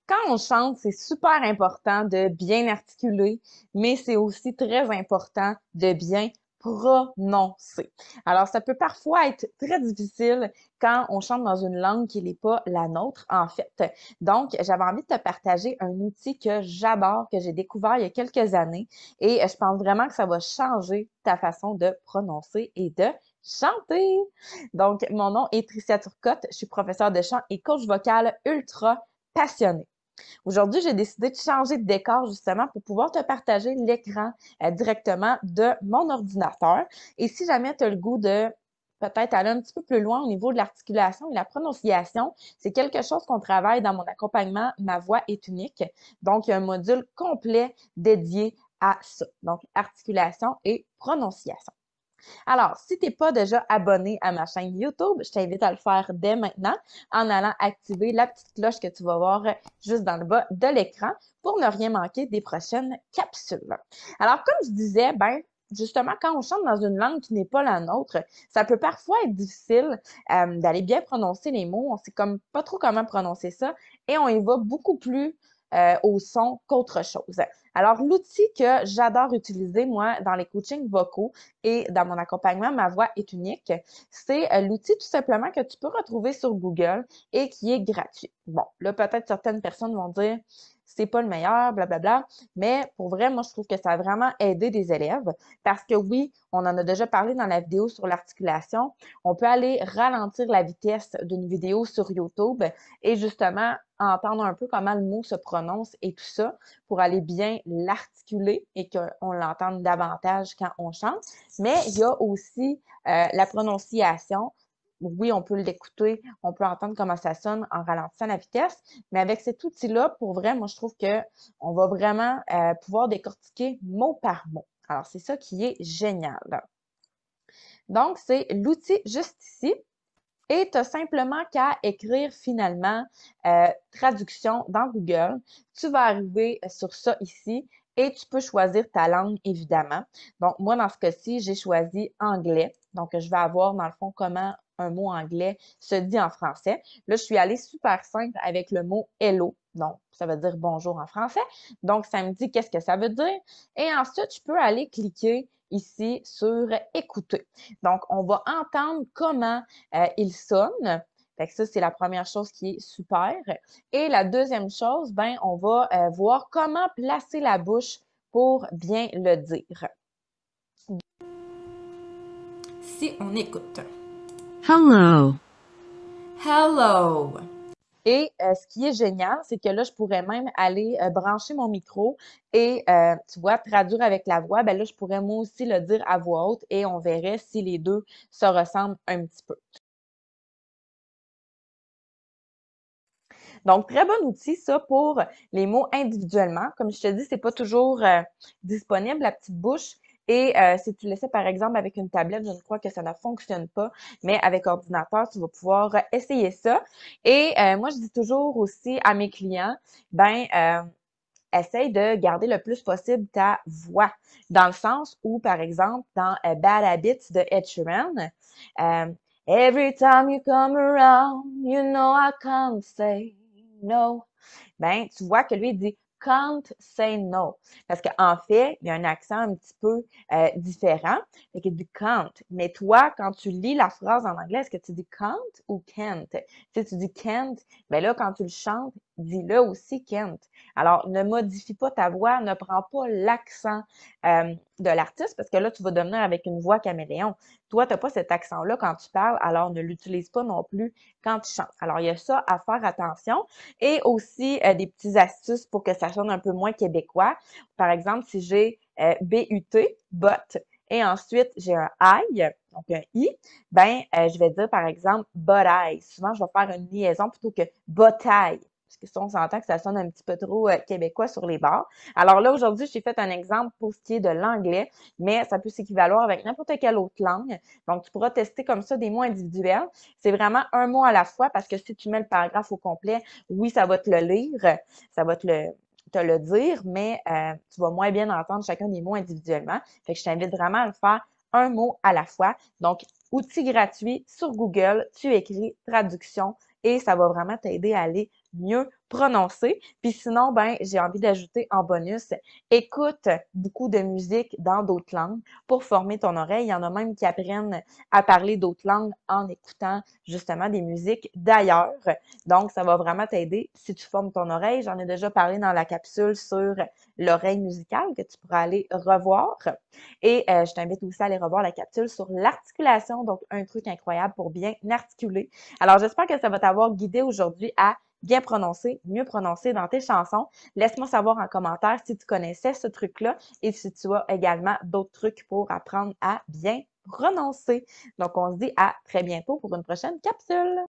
Quand on chante, c'est super important de bien articuler, mais c'est aussi très important de bien prononcer. Alors, ça peut parfois être très difficile quand on chante dans une langue qui n'est pas la nôtre, en fait. Donc, j'avais envie de te partager un outil que j'adore, que j'ai découvert il y a quelques années, et je pense vraiment que ça va changer ta façon de prononcer et de chanter. Donc, mon nom est Tricia Turcotte, je suis professeure de chant et coach vocal ultra passionnée. Aujourd'hui, j'ai décidé de changer de décor justement pour pouvoir te partager l'écran directement de mon ordinateur. Et si jamais tu as le goût de peut-être aller un petit peu plus loin au niveau de l'articulation et la prononciation, c'est quelque chose qu'on travaille dans mon accompagnement Ma voix est unique. Donc, il y a un module complet dédié à ça. Donc, articulation et prononciation. Alors, si tu n'es pas déjà abonné à ma chaîne YouTube, je t'invite à le faire dès maintenant en allant activer la petite cloche que tu vas voir juste dans le bas de l'écran pour ne rien manquer des prochaines capsules. Alors, comme je disais, justement, quand on chante dans une langue qui n'est pas la nôtre, ça peut parfois être difficile d'aller bien prononcer les mots. On sait comme pas trop comment prononcer ça et on y va beaucoup plus au son qu'autre chose. Alors, l'outil que j'adore utiliser, moi, dans les coachings vocaux et dans mon accompagnement, ma voix est unique, c'est l'outil tout simplement que tu peux retrouver sur Google et qui est gratuit. Bon, là, peut-être certaines personnes vont dire c'est pas le meilleur, blablabla, mais pour vrai, moi, je trouve que ça a vraiment aidé des élèves parce que oui, on en a déjà parlé dans la vidéo sur l'articulation, on peut aller ralentir la vitesse d'une vidéo sur YouTube et justement entendre un peu comment le mot se prononce et tout ça pour aller bien l'articuler et qu'on l'entende davantage quand on chante. Mais il y a aussi la prononciation. Oui, on peut l'écouter, on peut entendre comment ça sonne en ralentissant la vitesse, mais avec cet outil-là, pour vrai, moi, je trouve qu'on va vraiment pouvoir décortiquer mot par mot. Alors, c'est ça qui est génial. Donc, c'est l'outil juste ici. Et tu as simplement qu'à écrire finalement traduction dans Google. Tu vas arriver sur ça ici et tu peux choisir ta langue, évidemment. Donc, moi, dans ce cas-ci, j'ai choisi anglais. Donc, je vais avoir, dans le fond, comment un mot anglais se dit en français. Là, je suis allée super simple avec le mot hello. Donc, ça veut dire bonjour en français. Donc, ça me dit qu'est-ce que ça veut dire. Et ensuite, je peux aller cliquer ici sur écouter. Donc, on va entendre comment il sonne. Fait que ça, c'est la première chose qui est super. Et la deuxième chose, on va voir comment placer la bouche pour bien le dire. Si on écoute. Hello. Hello. Et ce qui est génial, c'est que là, je pourrais même aller brancher mon micro et, tu vois, traduire avec la voix. Ben là, je pourrais moi aussi le dire à voix haute et on verrait si les deux se ressemblent un petit peu. Donc, très bon outil, ça, pour les mots individuellement. Comme je te dis, c'est pas toujours disponible, la petite bouche. Et si tu l'essaies, par exemple, avec une tablette, je ne crois que ça ne fonctionne pas, mais avec ordinateur, tu vas pouvoir essayer ça. Et moi, je dis toujours aussi à mes clients, essaye de garder le plus possible ta voix. Dans le sens où, par exemple, dans Bad Habits de Ed Sheeran, euh, Every time you come around, you know I can't say no. Ben, tu vois que lui, il dit can't say no. Parce qu'en fait, il y a un accent un petit peu différent. Fait qu'il dit can't. Mais toi, quand tu lis la phrase en anglais, est-ce que tu dis can't ou can't? Si tu dis can't, ben là, quand tu le chantes, dis-le aussi can't. Alors, ne modifie pas ta voix, ne prends pas l'accent de l'artiste parce que là, tu vas devenir avec une voix caméléon. Toi, tu n'as pas cet accent-là quand tu parles, alors ne l'utilise pas non plus quand tu chantes. Alors, il y a ça à faire attention. Et aussi, des petites astuces pour que ça sonne un peu moins québécois. Par exemple, si j'ai B-U-T, but, et ensuite j'ai un I, donc un I, je vais dire par exemple botaille. Souvent, je vais faire une liaison plutôt que botaille. Parce que ça, on s'entend que ça sonne un petit peu trop québécois sur les bords. Alors là, aujourd'hui, j'ai fait un exemple pour ce qui est de l'anglais, mais ça peut s'équivaloir avec n'importe quelle autre langue. Donc, tu pourras tester comme ça des mots individuels. C'est vraiment un mot à la fois parce que si tu mets le paragraphe au complet, oui, ça va te le lire, ça va te le dire, mais tu vas moins bien entendre chacun des mots individuellement. Fait que je t'invite vraiment à le faire un mot à la fois. Donc, outil gratuit sur Google, tu écris traduction et ça va vraiment t'aider à aller mieux prononcer. Puis sinon, ben, j'ai envie d'ajouter en bonus, écoute beaucoup de musique dans d'autres langues pour former ton oreille. Il y en a même qui apprennent à parler d'autres langues en écoutant justement des musiques d'ailleurs. Donc, ça va vraiment t'aider si tu formes ton oreille. J'en ai déjà parlé dans la capsule sur l'oreille musicale que tu pourras aller revoir. Et je t'invite aussi à aller revoir la capsule sur l'articulation, donc un truc incroyable pour bien articuler. Alors, j'espère que ça va t'avoir guidé aujourd'hui à bien prononcer, mieux prononcer dans tes chansons. Laisse-moi savoir en commentaire si tu connaissais ce truc-là et si tu as également d'autres trucs pour apprendre à bien prononcer. Donc, on se dit à très bientôt pour une prochaine capsule.